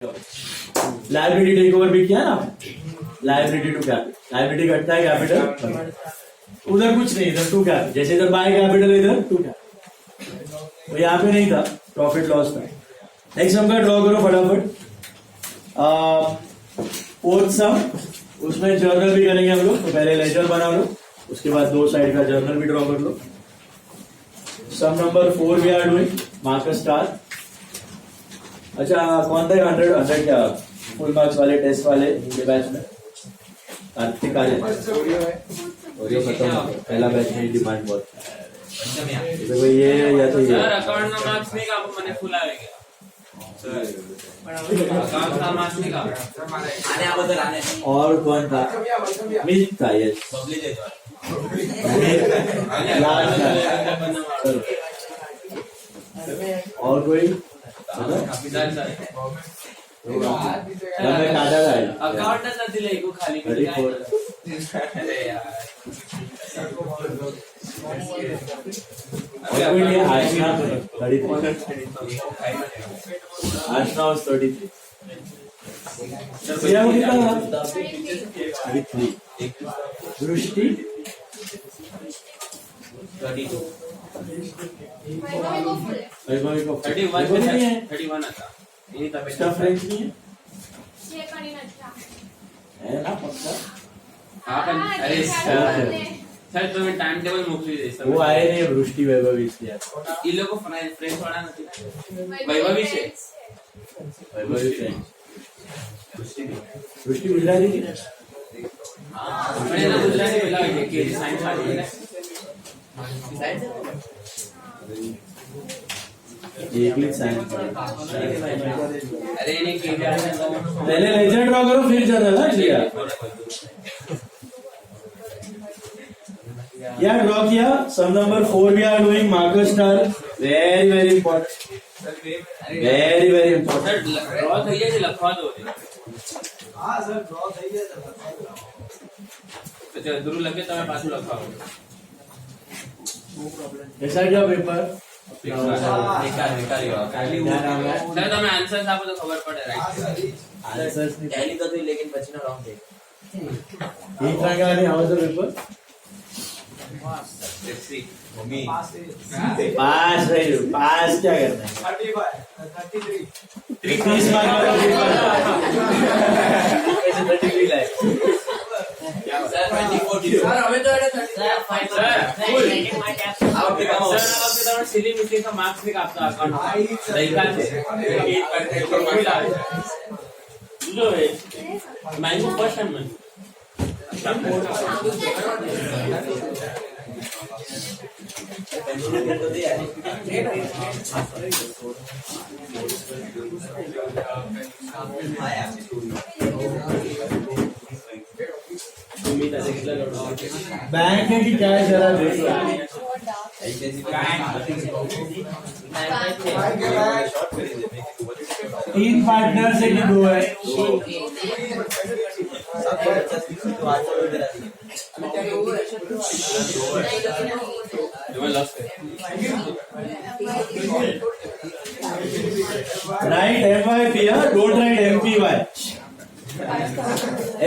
Liability take over भी किया ना, लायबिलिटी टू कैपिटल, लायबिलिटी घटता है कैपिटल, उधर कुछ नहीं, इधर टू कैपिटल, जैसे इधर बाय कैपिटल इधर टू कैपिटल, तो यहाँ पे नहीं था, प्रॉफिट लॉस था। नेक्स्ट सम का ड्रॉ करो फटाफट। फोर्थ सम, उसमें जर्नल भी करेंगे हम लोग, तो पहले लेजर बना लो, उसके बाद दो साइड का जर्नल भी ड्रॉ कर लो। Sum number 4 we are doing, marker star. अच्छा कौन था 100 क्या फुल मार्क्स वाले टेस्ट वाले ये बैच में? कार्तिक आ जाए, ओरियो खत्म, पहला बैच में डिमांड बहुत देखो ये या तो ये सर अकाउंट ना मार्क्स नहीं का आपको मने फुल आएगा सर, अकाउंट का मार्क्स नहीं का आने आ बदल आने। और कौन था? मिथ था, यस बबली दे दो और कोई काफीदार सर मैं काटा था अकाउंट ना दिले को खाली कर अरे यार और कोई नहीं, आशना 33 सिया को कितना था? 33। दृष्टि 32 वैभवी को 31 नहीं है, 31 आता ये तब इसका फ्रेंच नहीं है, है ना पक्का? हां पण अरे सर तुम्ही टाइम टेबल मोकली दे सर, वो आए नहीं वृष्टि वैभवी इसलिए ये लोग को फ्रेंच वाला नहीं वैभवी से वैभवी फ्रेंच, वृष्टि गुजराती की पण याला गुजराती बोला पाहिजे की सायन्स वाली आहे एकली सायन्स। अरे नहीं के पहले लेजर ड्रॉ करो फिर जर्नल ना जिया। या ड्रॉ किया। Sum number 4 we are doing, marker star, very very important, very very important. Draw થઈ જાય છે લખવા દો હા સર ડ્રો થઈ જાય છે લખવા દો તો અધૂરું લખે તમે પાછું લખાવો कैसा गया पेपर? બેકાર બેકાર ખાલી क्या नाम है? સર તમે આન્સર્સ આપો તો ખબર પડે હા રાઈટ સર आंसर्स नहीं टैली तो थी लेकिन बचना रॉन्ग थे। ठीक था क्या? नहीं how the paper? Let's see mummy pass થઈ पास रही, पास क्या करना है? 35 33 30 मार्क वाला पेपर कैसे 33 लाए? सर 24 સર હવે તો એને 35 સર ફૂલ आप સર હવે તમે સિલી મિસ્ટેક का मार्क्स नहीं कापता अकाउंट लइका છે એક પર ફૂલ આવે જો એ मैंगो फर्स्ट टाइम में तो दे यार आया तुम्ही त्याचे घेतलं बैंक है कि क्या है जरा देख लो। तीन पार्टनर से कि दो है? तुम्हें लॉस कर right MYP, don't write MPY।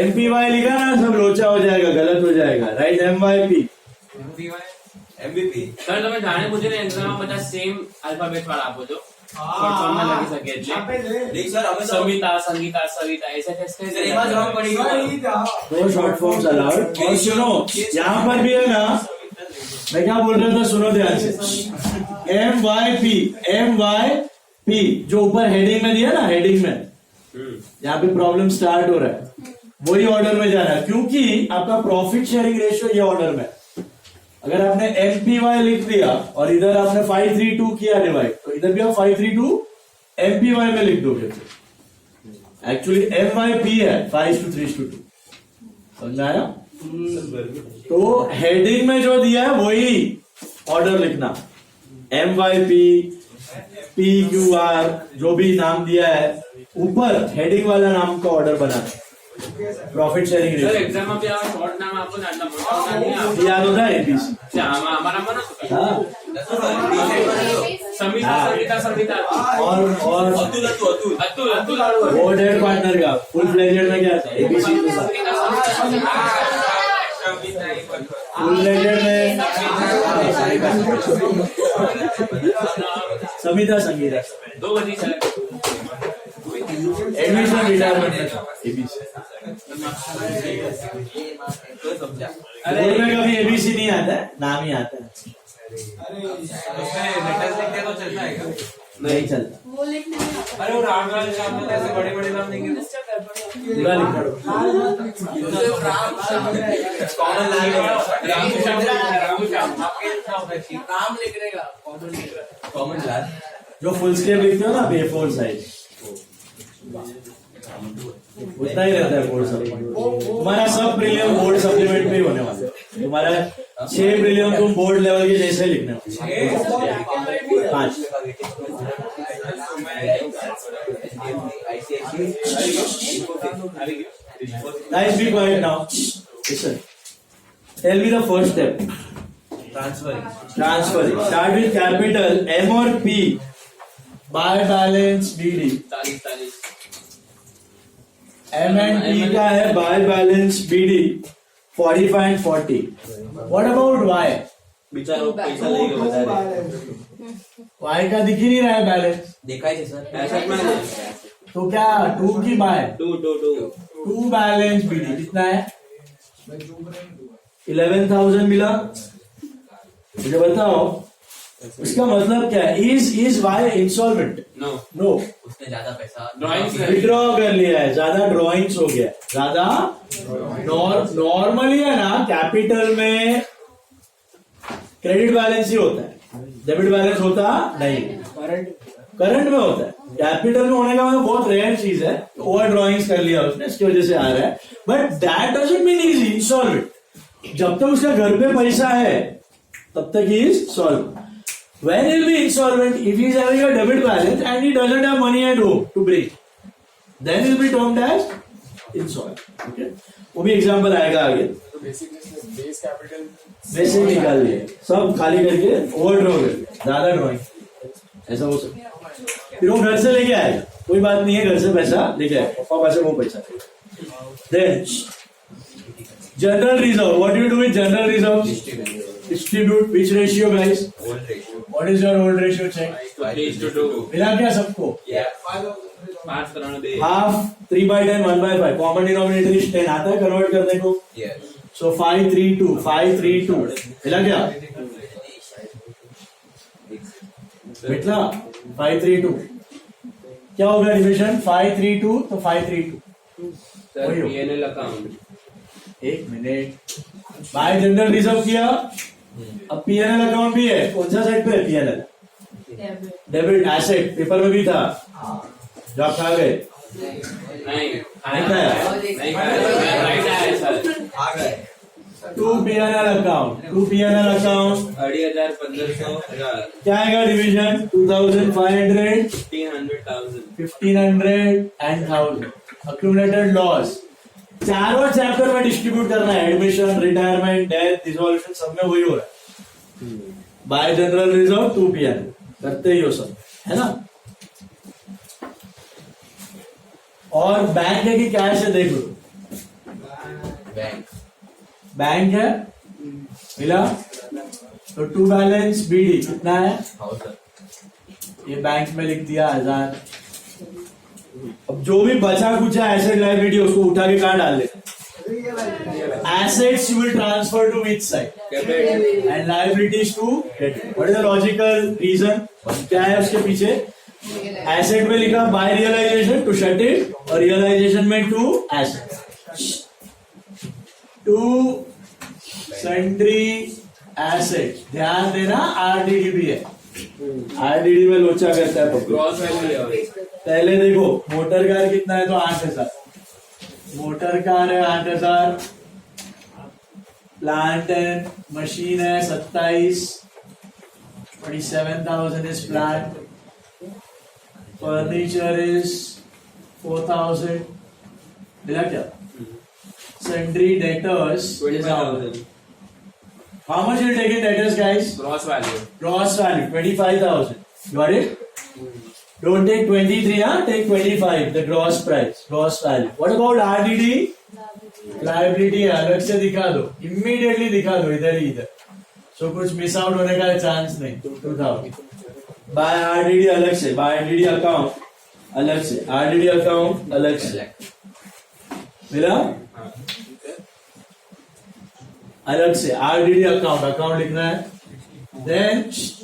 MPY लिखा ना सब लोचा हो जाएगा, गलत हो जाएगा। Right MYP। MVP સર તમે જાણે પૂછે ને એક્ઝામમાં બધા સેમ આલ્ફાબેટ વાળા આપો છો શોર્ટ ફોર્મ માં લખી શકે એટલે આપે લે देख सर हमें तो સમિતા સંગીતા સવિતા ऐसे टेस्ट सर एमा रॉन्ग पड़ी સર ઈ જ હા दो शॉर्ट फॉर्म्स अलाउड। और सुनो यहाँ पर भी है ना, मैं क्या बोल रहा था सुनो ध्यान से। MYP जो ऊपर हेडिंग में दिया ना, हेडिंग में यहाँ पे प्रॉब्लम स्टार्ट हो रहा है, वही ऑर्डर में जाना है, क्योंकि आपका प्रॉफिट शेयरिंग रेशियो ये ऑर्डर में। अगर आपने MPY लिख दिया और इधर आपने 532 किया डिवाइड, तो इधर भी आप 532 MPY में लिख दोगे। एक्चुअली MYP है 5:3:2। समझ आया? तो हेडिंग में जो दिया है वही ऑर्डर लिखना। MYP PQR जो भी नाम दिया है, ऊपर हेडिंग वाला नाम का ऑर्डर बनाना। प्रॉफिट शेयरिंग સર रेशियो એક્ઝામ માં બી આ શોર્ટ નામ આપો ને આટલા મોટા નામ નહીં આપો याद होता है APC? અમારામાં નતું हाँ सर समिता समिता समिता और Atul Atul Atul Atul Atul board head partner का फुल फ्लेजेड में क्या था एबीसी के साथ फुल फ्लेजेड में समिता संगीता दो बजी sir admission retirement ABC board में कभी एबीसी नहीं आता है, नाम ही आता है, उसमें लेटर्स लिखते तो चलता है क्या? नहीं चलता वो लिखने में आता अरे वो राम वाले नाम में ऐसे बड़े बड़े नाम देंगे पूरा लिखा दो। कॉमन काम लिख रहेगा कॉमन लिख रहा कॉमन लाल जो फुल स्केप लिखते हो ना A4 साइज उतना ही रहता है बोर्ड सप्लीमेंट। तुम्हारा सब प्रीलियम बोर्ड सप्लीमेंट में ही होने वाला है। तुम्हारा 6 प्रीलियम तुम बोर्ड लेवल के जैसे ही लिखने वाले 5 Guys, be quiet now. Listen. Tell me the first step. Transfer Transferring. Start with capital M or P. Buy balance BD. 40 M and P का है buy balance BD 45 and 40. What about Y? बेचारा पैसा लेके बता रहे Y का दिख ही नहीं रहा है बैलेंस, दिखाई थी सर एसेट मैनेजर तो क्या 2 की बाय 2 2 बैलेंस BD कितना है 11,000 मिला। मुझे बताओ इसका मतलब क्या है? Is why installment? No no, उसने ज्यादा पैसा ड्राइंग्स विड्रॉ कर लिया है, ज्यादा ड्रॉइंग्स हो गया, ज्यादा नॉर्मली है ना कैपिटल में क्रेडिट बैलेंस ही होता है, डेबिट बैलेंस होता नहीं, करंट में होता है। कैपिटल में होने का मतलब बहुत रेयर चीज है, ओवर ड्रॉइंग्स कर लिया उसने, इसकी वजह से आ रहा है, but that doesn't mean is installment. जब तक उसका घर पे पैसा है तब तक ही is solve. When he'll be insolvent, if he is having a debit balance and he doesn't have money at home to bring, then he'll be termed as insolvent. Okay? वो भी एग्जाम्पल आएगा आगे। बेसिक निकाल लिए, सब खाली करके over draw कर दिया, ज्यादा ड्रॉइंग, ऐसा हो सकता है। फिर वो घर से लेके आएगा, कोई बात नहीं है, घर से पैसा लेके आएगा, पापा पास वो पैसा। Then general reserve. What do you do with general reserve? Distribute which ratio, guys? Old ratio What is your old ratio? Check. 3:2 मिला क्या सबको? 5 करोड़ दे Half 3/10 1/5. Common denominator is 10. आता है कन्वर्ट करने को? यस So 532 532 मिला क्या? मिला 532 क्या होगा डिविजन? 532 तो 532 सर पीएनएल अकाउंट एक मिनट। बाय जनरल रिजर्व किया, अब पीएनएल अकाउंट भी है, कौन सा साइड पे है पीएनएल? डेबिट एसेट, पेपर में भी था, जो आप खा गए नहीं खाया? नहीं राइट आया सर आ गए 2 पीएनएल अकाउंट 2 पीएनएल अकाउंट 2,500 1500 क्या आएगा डिवीजन? 2,500 1,500,000 1,500 and 1,000 accumulated loss। चारों चैप्टर में डिस्ट्रीब्यूट करना है, एडमिशन, रिटायरमेंट, डेथ, डिसोल्यूशन, सब में वही हो रहा है। बाय जनरल रिजर्व 2 पीएनएल करते ही हो सब, है ना? और बैंक है कि कैश है देख लो। बैंक बैंक है, मिला तो 2 बैलेंस बीडी कितना है? 1000 ये बैंक में लिख दिया 1000। अब जो भी बचा कुचा एसेट लायबिलिटी उसको उठा के कहां डाल देना? Assets you will transfer to which side and liabilities to credit. What is the logical reason? क्या है उसके पीछे? एसेट में लिखा by realisation to shut it, और रियलाइजेशन में to asset to sundry asset. ध्यान देना आरडीडी भी है, आरडीडी में लोचा करता है पब्लिक। क्रॉस वैल्यू है पहले देखो मोटर कार कितना है तो 8,000, मोटर कार है 8,000, प्लांट एंड मशीन है 27, 27,000 इज प्लांट, फर्नीचर इज 4,000, मिला क्या? Sundry debtors 25,000 How much will take in debtors, guys? Cross value Gross value 25,000. Got it? Don't take 23, take 25, the gross price, gross value. What about RDD? Liability अलग से दिखा दो, immediately दिखा दो इधर ही इधर. So कुछ मिस आउट होने का चांस नहीं. 2000. By RDD अलग से, by RDD account अलग से, RDD account अलग से. मिला? अलग से RDD account लिखना है. Then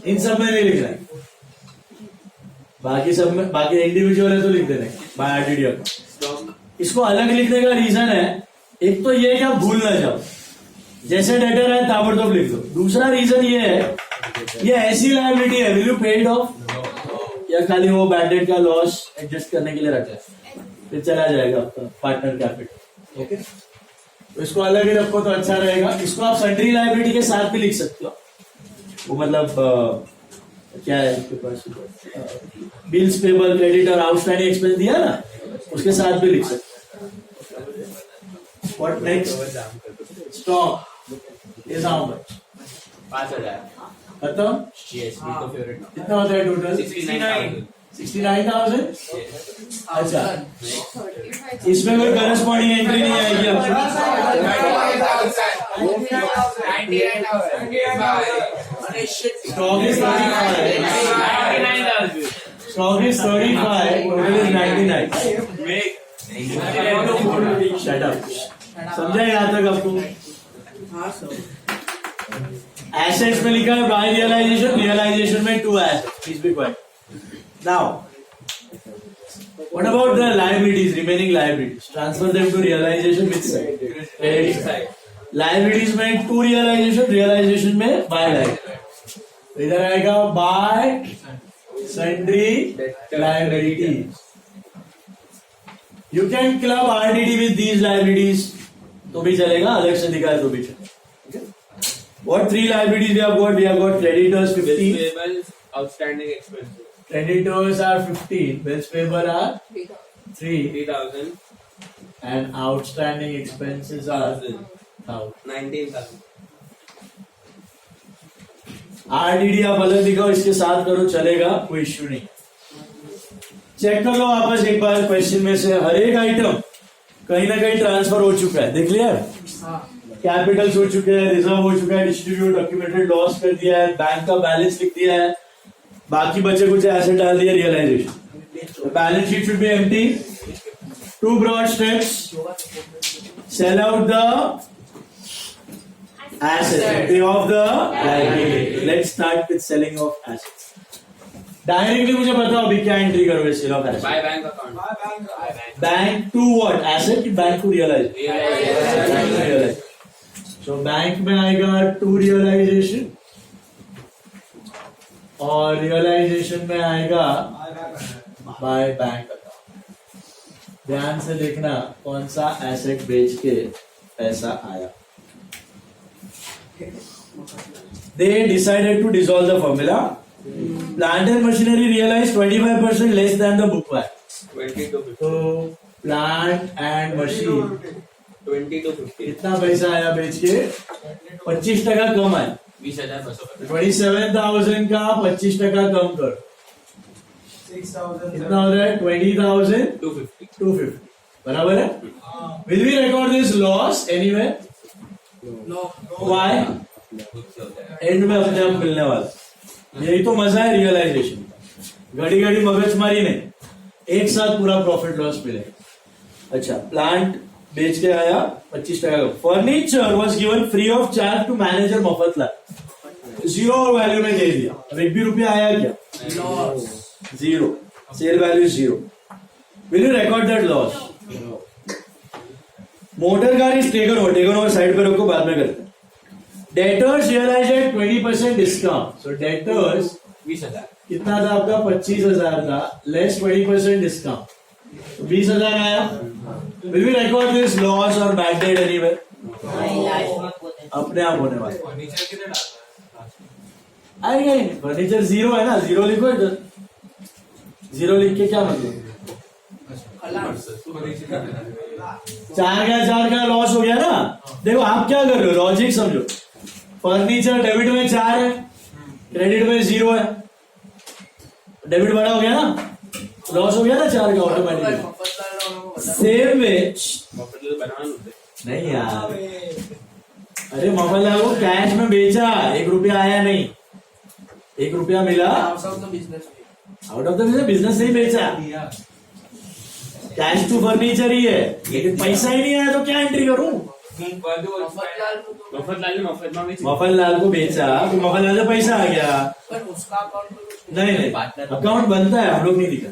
इन सब में नहीं लिखना है. बाकी सब में, बाकी इंडिविजुअल है तो लिख देने बाय आरडीडी अकाउंट. इसको अलग लिखने का रीजन है, एक तो ये कि आप भूल ना जाओ, जैसे डेटर है ताबड़तोड़ लिख दो. दूसरा रीजन ये है, ये ऐसी लायबिलिटी है, विल यू पे इट ऑफ या खाली वो बैड डेट का लॉस एडजस्ट करने के लिए रखा है, फिर चला जाएगा आपका पार्टनर कैपिटल. ओके, तो इसको अलग ही रखो तो अच्छा रहेगा. इसको आप सन्ड्री लायबिलिटी के साथ भी लिख सकते हो. वो मतलब क्या है आपके पास, बिल्स पेबल, क्रेडिट और आउटस्टैंडिंग एक्सपेंस दिया ना, उसके साथ भी लिख सकते हैं. What next? Stock is how much? 5000. खत्म. कितना होता है टोटल? 69,000. अच्छा, इसमें कोई करस्पॉन्डिंग एंट्री नहीं आएगी आपको. Stock is 35. Stock is 35. Total is 99. Shut up. समझा यहाँ तक आपको? Assets में लिखा है बाय रियलाइजेशन, रियलाइजेशन में 2 assets. Please be quiet. Now, what about the liabilities, remaining liabilities? Transfer them to realization which side? Credit side. Liabilities में 2 realization, realization में buy liability. इधर आएगा bye sundry liabilities. You can club RDD with these liabilities तो भी चलेगा, अलग से दिखाए तो भी चलेगा. What 3 liabilities we have got? We have got creditors 15, Payables, outstanding expenses. creditors are 15, bills payable are 3, 3,000. and outstanding expenses are 1,000. 19,000. RDD आप अलग दिखाओ, इसके साथ करो चलेगा, कोई इश्यू नहीं. चेक कर लो वापस एक बार क्वेश्चन में से, हर एक आइटम कहीं ना कहीं ट्रांसफर हो चुका है. देख लिया, कैपिटल्स हो चुके हैं, रिजर्व हो चुका है, डिस्ट्रीब्यूट डॉक्यूमेंटेड लॉस कर दिया है, बैंक का बैलेंस लिख दिया है, बाकी बचे कुछ एसेट डाल दिया, realisation. Balance sheet should be empty. 2 broad steps, sell out the assets, pay off the liability. Let's start with selling of assets. Directly मुझे बताओ अभी क्या एंट्री करोगे sale of asset? Buy bank account. Bank to what? Asset की bank to realise? Realize. So bank में आएगा to realisation और realisation में आएगा बाय बैंक अकाउंट. ध्यान से देखना कौन सा एसेट बेच के पैसा आया. They decided to dissolve the formula. Plant and machinery realized 25% less than the book value. 20 to 50. So plant and machine 20 to 50. कितना पैसा आया बेच के? 25% कम आया. 20,000. 27,000 का 25% कम कर, 6,000. कितना हो रहा है? 20,000 250. 250. बराबर है. Will we record this loss anywhere? Why? And में अपने आप मिलने वाला. यही तो मजा है रियलाइजेशन का. घड़ी घड़ी मगजमारी नहीं, एक साथ पूरा प्रॉफिट लॉस मिलेगा. अच्छा, प्लांट बेच के आया 25%. Furniture was given free of charge to manager Mafatla. 0 value में दे दिया. अब 1 भी रुपया आया क्या? 0. Sale value 0. Will you record that loss? Motor car is taken over, side पे रखो, बाद में करते हैं. Debtors realise at 20% discount. So debtors 20,000. कितना था आपका? 25,000 था, लेस 20% डिस्काउंट, 20,000 आया. Will we record this loss और बैड डेट एनीवेयर? अपने आप होने वाला. फर्नीचर कितने डालता है? आएगा ही नहीं. फर्नीचर 0 है ना, 0 लिखो इधर. 0 लिख के क्या मतलब? 4 का लॉस हो गया ना. देखो आप क्या कर रहे हो, लॉजिक समझो. फर्नीचर डेबिट में 4 है, क्रेडिट में 0 है. डेबिट बड़ा हो गया ना, लॉस हो गया ना 4 का ऑटोमेटिकली। सेम वे नहीं यार, अरे मफतलाल को कैश में बेचा, 1 रुपया आया नहीं, 1 रुपया मिला आउट ऑफ द बिजनेस नहीं बेचा, कैश टू फर्नीचर ही है, लेकिन पैसा ही नहीं आया तो क्या एंट्री करूं? मफतलाल को बेचा तो मफतलाल से पैसा आ गया, नहीं अकाउंट बनता है, हम लोग नहीं दिखा।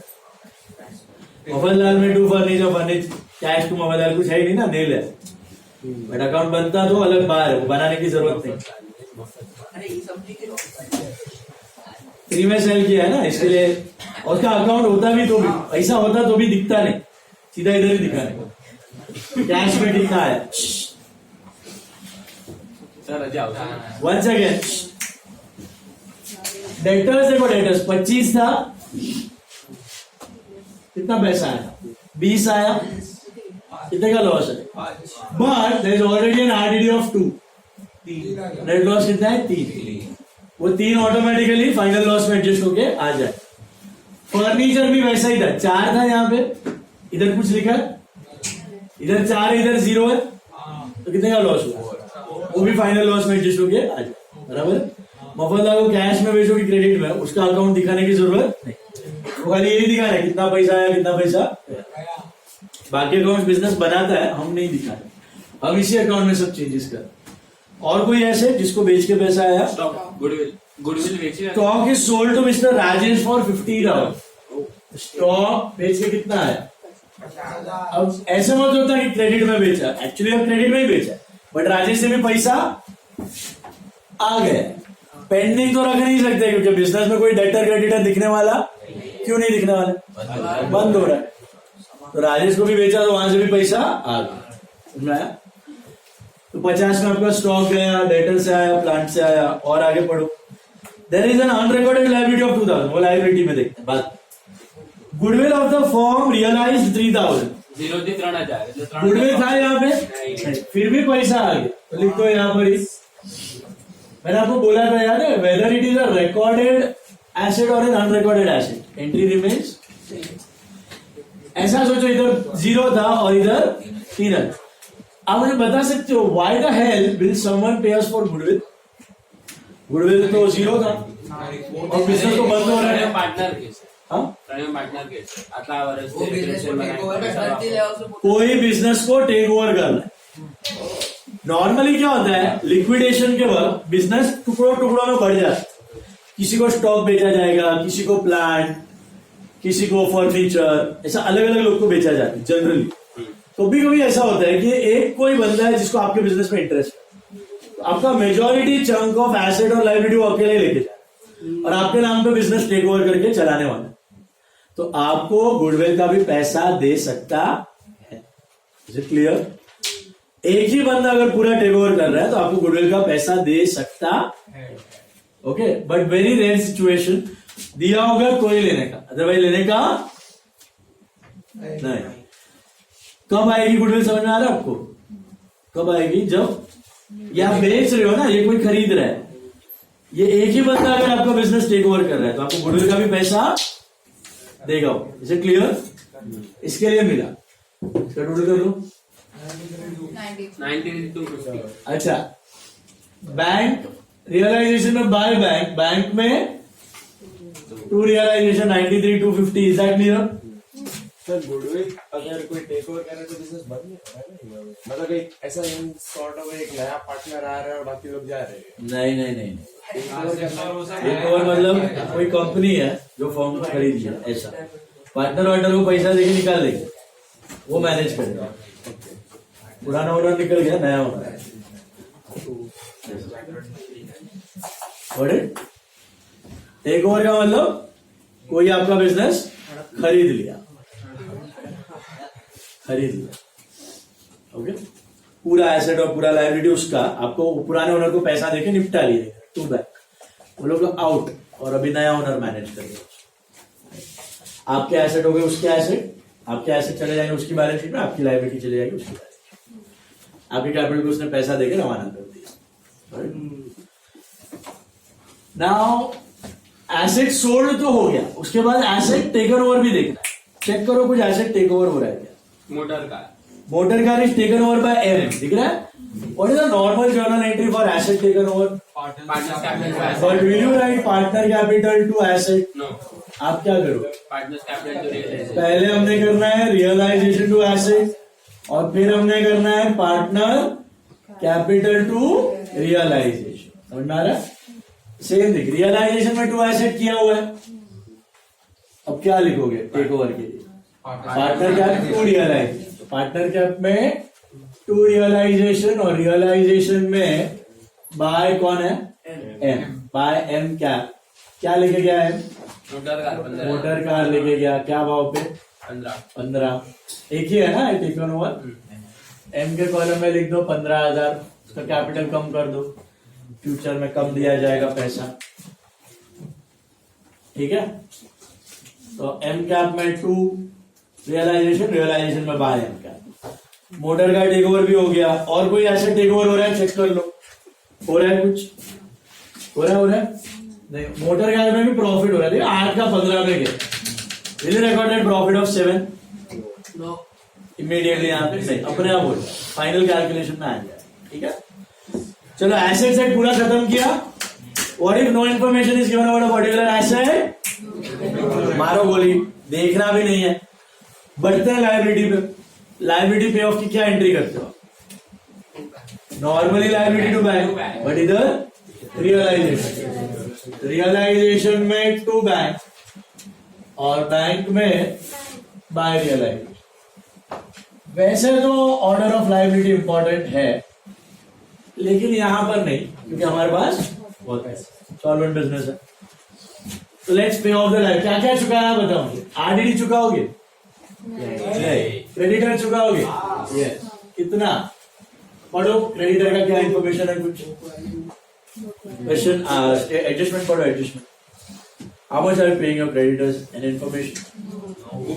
मफतलाल में to furniture cash to Mafatlal कुछ है ही नहीं ना, नील है, बट अकाउंट बनता तो अलग बार है, वो बनाने की जरूरत नहीं। फ्री में सेल किया है ना, इसलिए उसका अकाउंट होता भी तो भी पैसा होता तो भी दिखता नहीं, सीधा इधर ही दिखा है, कैश में दिखा है। वंस अगेन डेटर्स, देखो डेटर्स 25 था, कितना पैसा आया? 20 आया, कितने का लॉस है? But there is already an RDD of 2, net loss कितना है? 3, वो 3 ऑटोमेटिकली फाइनल लॉस में एडजस्ट होके आ जाए। फर्नीचर भी वैसा ही था, 4 था यहाँ पे, इधर कुछ लिखा है, इधर 4 है, इधर 0 है, तो कितने का लॉस हुआ? वो भी फाइनल लॉस में एडजस्ट होके आ जाए, बराबर। मफतलाल को कैश में बेचो कि क्रेडिट में, उसका अकाउंट दिखाने की जरूरत नहीं, वो खाली यही दिखाना है कितना पैसा आया, कितना पैसा। बाकी अकाउंट बिजनेस बनाता है, हम नहीं दिखाते, हम इसी अकाउंट में सब चेंजेस कर। और कोई ऐसे जिसको बेच के पैसा आया? गुडविल बेची, stock is sold to mister Rajesh for 50,000, stock बेच के कितना आया? अब ऐसे मत होता कि क्रेडिट में बेचा, एक्चुअली हम क्रेडिट में ही बेचा, बट राजेश से भी पैसा आ गया। पेंडिंग तो रख नहीं सकते, क्योंकि बिजनेस में कोई डेटर क्रेडिटर दिखने वाला, क्यों नहीं दिखने वाला? बंद हो रहा है, तो राजेश को भी बेचा तो वहां से भी पैसा आ गया, समझ में आया? तो 50 में आपका स्टॉक गया, डेटर से आया, प्लांट से आया, और आगे पढ़ो। There is an unrecorded liability of 2,000, वो लायबिलिटी में देखते हैं बात। Goodwill of the form realise 3,000, goodwill था यहाँ पे, फिर भी पैसा आ गया, तो लिख दो यहाँ पर ही। मैंने आपको बोला था यार, whether it is a recorded asset और an unrecorded asset, entry remains. ऐसा सोचो, इधर 0 था और इधर 3 है। आप मुझे बता सकते हो why the hell will someone पे अस फॉर गुडविल? गुडविल तो 0 था और बिजनेस तो बंद हो रहा है। कोई बिजनेस को टेक ओवर करना है, नॉर्मली क्या होता है, लिक्विडेशन के वक्त बिजनेस टुकड़ों टुकड़ों में बढ़ जाता है, किसी को स्टॉक बेचा जाएगा, किसी को प्लांट, किसी को फर्नीचर, ऐसा अलग अलग लोग को बेचा जाता है जनरली। तो भी कभी ऐसा होता है कि एक कोई बंदा है जिसको आपके बिजनेस में इंटरेस्ट है, तो आपका मेजॉरिटी चंक ऑफ एसेट और लायबिलिटी वो अकेले लेके जाए और आपके नाम पे बिजनेस टेक ओवर करके चलाने वाला, तो आपको गुडविल का भी पैसा दे सकता है। Is it clear? एक ही बंदा अगर पूरा टेक ओवर कर रहा है तो आपको गुडविल का पैसा दे सकता है, okay. But very rare situation, दिया होगा तो ही लेने का, अदरवाइज लेने का नहीं। कब आएगी गुडविल, समझ में आ रहा है आपको? कब आएगी? जब ये आप बेच रहे हो ना, ये कोई खरीद रहा है, ये एक ही बंदा अगर आपका बिजनेस टेक ओवर कर रहा है तो आपको गुडविल का भी पैसा देगा। इसे क्लियर? इसके लिए मिला, इसका टोटल कर लो 9250। अच्छा, बैंक रियलाइजेशन में बाय बैंक, बैंक में to realisation 93,250, is that clear? Sir goodwill अगर कोई टेक ओवर करे तो बिजनेस बंद नहीं होगा, मतलब एक ऐसा सॉर्ट ऑफ एक नया पार्टनर आ रहा है और बाकी लोग जा रहे हैं। नहीं नहीं नहीं, टेक ओवर मतलब कोई कंपनी है जो फर्म को खरीद लिया, ऐसा पार्टनर वार्टनर को पैसा देके निकाल देंगे, वो मैनेज करेगा। पुराना ओनर निकल गया, नया ओनर है। टेक ओवर का मतलब कोई आपका बिजनेस खरीद लिया, ओके। पूरा एसेट और पूरा लायबिलिटी उसका, आपको पुराने ओनर को पैसा देके निपटा लिए, टू बैक, वो लोग आउट, और अभी नया ओनर मैनेज करेगा। आपके एसेट हो गए, उसके एसेट, आपके एसेट चले जाएंगे उसकी बैलेंस शीट में, आपकी लायबिलिटी चली जाएगी उसकी बैलेंस शीट में। आपके कैपिटल को उसने पैसा देके रवाना कर दिया। नाउ एसेट सोल्ड तो हो गया, उसके बाद एसेट टेकन ओवर भी देखना है। चेक करो कुछ एसेट टेक ओवर हो रहा है क्या। मोटर का motor car is taken over by M, दिख रहा है। What is the normal journal entry for asset taken over? Partners capital but will you write partner capital to asset? No, आप क्या करो, पार्टनर्स कैपिटल टू रियलाइजेशन। पहले हमने करना है रियलाइजेशन टू एसेट और फिर हमने करना है पार्टनर कैपिटल टू रियलाइजेशन। समझ में आ रहा है? सेम दिख, रियलाइजेशन में टू एसेट किया हुआ है, अब क्या लिखोगे टेक ओवर के लिए? Partner cap to realisation. Partner cap में टू रियलाइजेशन और रियलाइजेशन में बाय कौन है? M, by M cap. क्या लेके गया है? मोटर कार 15, मोटर कार लेके गया, क्या भाव पे? 15। एक ही है ना टेकन ओवर। एम के कॉलम में लिख दो 15,000, उसका कैपिटल कम कर दो, फ्यूचर में कम दिया जाएगा पैसा, ठीक है। तो एम कैप में टू रियलाइजेशन, रियलाइजेशन में बाय एम कैप। मोटर का टेक ओवर भी हो गया, और कोई ऐसा टेक ओवर हो रहा है? चेक कर लो, हो रहा है कुछ? हो रहा है नहीं। मोटर कार में भी प्रॉफिट हो रहा है, देखो 8 का 15 में गया। Will recorded profit of 7? Immediately यहाँ पे नहीं, अपने आप हो जाए, फाइनल कैलकुलेशन में आ जाए, ठीक है। चलो एसेट सेट पूरा खत्म किया। What if no information is given about a particular asset? मारो गोली, देखना भी नहीं है। बढ़ते हैं लायबिलिटी पे। लायबिलिटी पे ऑफ की क्या एंट्री करते हो? Normally liability to bank, but इधर रियलाइजेशन। रियलाइजेशन में टू बैंक और बैंक में बाय रियलाइजेशन। वैसे तो ऑर्डर ऑफ लायबिलिटी इंपॉर्टेंट है, लेकिन यहां पर नहीं, क्योंकि हमारे पास बहुत पैसा, सॉल्वेंट बिजनेस है। तो लेट्स पे ऑफ द लाइफ। क्या क्या चुकाया बताओ मुझे? आरडीडी चुकाओगे? नहीं। क्रेडिटर चुकाओगे? यस। कितना? पढ़ो क्रेडिटर का क्या इंफॉर्मेशन है कुछ? क्वेश्चन एडजस्टमेंट पढ़ो, adjustment. How much are you paying your creditors and information?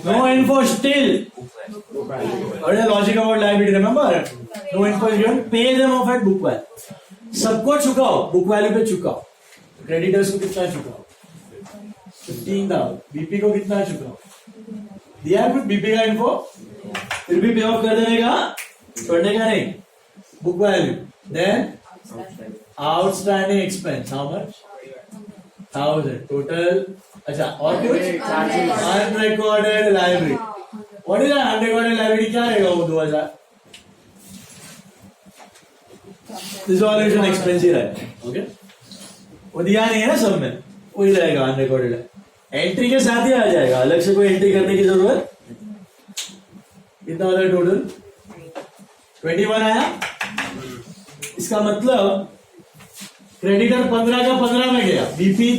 No info still. What is the logic about liability? Remember, no info is given. Pay them off at book value. सबको चुकाओ, book value पे चुकाओ। Creditors को कितना चुकाओ? 15,000। BP को कितना चुकाओ? दिया है कुछ BP का इन्फो? फिर भी पे ऑफ कर देने का, छोड़ने का नहीं। Book value, then outstanding expense, how much? 1000 total. अच्छा, और कुछ? Unrecorded liability. What is unrecorded liability? क्या रहेगा वो? 2000। रिजोल्यूशन एक्सपेंस ही रहेगा, ओके। वो दिया नहीं है ना सब में, वही रहेगा अनरिकॉर्डेड है। एंट्री के साथ ही आ जाएगा, अलग से कोई एंट्री करने की जरूरत। कितना होता है टोटल? 21 आया। इसका मतलब क्रेडिटर 15 का 15 में गया, बीपी